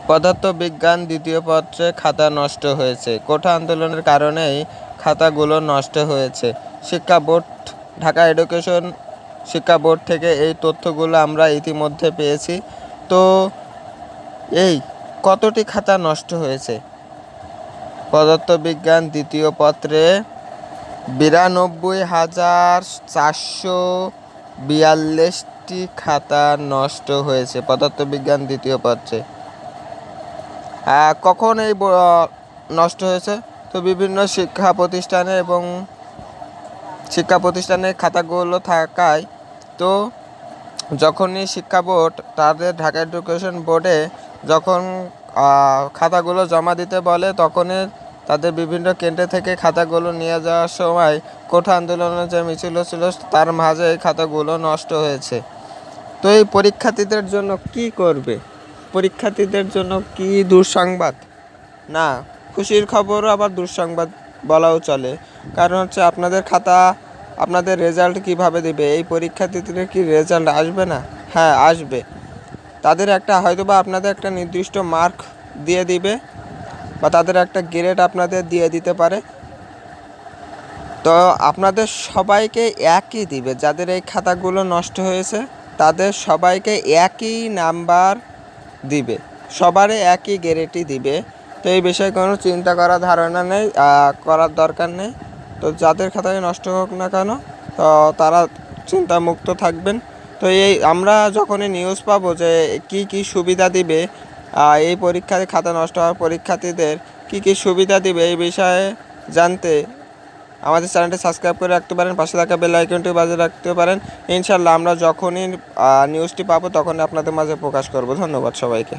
পদার্থবিজ্ঞান দ্বিতীয় পত্রে খাতা নষ্ট হয়েছে। কোঠা আন্দোলনের কারণেই খাতাগুলো নষ্ট হয়েছে। শিক্ষা বোর্ড, ঢাকা এডুকেশন শিক্ষা বোর্ড থেকে এই তথ্যগুলো আমরা ইতিমধ্যে পেয়েছি। তো এই কতটি খাতা নষ্ট হয়েছে? পদার্থবিজ্ঞান দ্বিতীয় পত্রে 92,442টি খাতা নষ্ট হয়েছে পদার্থবিজ্ঞান দ্বিতীয় পত্রে। কখন এই নষ্ট হয়েছে? তো বিভিন্ন শিক্ষা প্রতিষ্ঠানে খাতাগুলো থাকায়, তো যখনই শিক্ষা বোর্ড তাদের ঢাকা এডুকেশন বোর্ডে যখন খাতাগুলো জমা দিতে বলে, তখনই তাদের বিভিন্ন কেন্দ্র থেকে খাতাগুলো নিয়ে যাওয়ার সময় কোঠা আন্দোলনের যে মিছিল ছিল তার মাঝে এই খাতাগুলো নষ্ট হয়েছে। তো এই পরীক্ষার্থীদের জন্য কি করবে? পরীক্ষার্থীদের জন্য কি দুঃসংবাদ? না, খুশির খবরও আবার দুঃসংবাদ বলাও চলে। কারণ হচ্ছে আপনাদের খাতা, আপনাদের রেজাল্ট কিভাবে দেবে? এই পরীক্ষার্থীদের কি রেজাল্ট আসবে না? হ্যাঁ, আসবে। তাদের একটা হয়তোবা আপনাদের একটা নির্দিষ্ট মার্ক দিয়ে দিবে, বা তাদের একটা গ্রেড আপনাদের দিয়ে দিতে পারে। তো আপনাদের সবাইকে একই দিবে। যাদের এই খাতাগুলো নষ্ট হয়েছে তাদের সবাইকে একই নাম্বার দিবে, সবারই একই গ্রেডই দিবে। তো এই বিষয়ে কোনো চিন্তা করার ধারণা নেই, করার দরকার নেই। তো যাদের খাতায় নষ্ট হোক না কেন, তো তারা চিন্তামুক্ত থাকবেন। তো এই আমরা যখনই নিউজ পাবো যে কি কি সুবিধা দিবে, এই পরীক্ষায় খাতা নষ্ট হওয়ার পরীক্ষার্থীদের কি কি সুবিধা দিবে, এই বিষয়ে জানতে আমাদের চ্যানেলটি সাবস্ক্রাইব করে রাখতে পারেন, পাশে থাকা বেল আইকনটি বাজিয়ে রাখতে পারেন। ইনশাল্লাহ আমরা যখনই নিউজটি পাবো তখনই আপনাদের মাঝে প্রকাশ করব। ধন্যবাদ সবাইকে।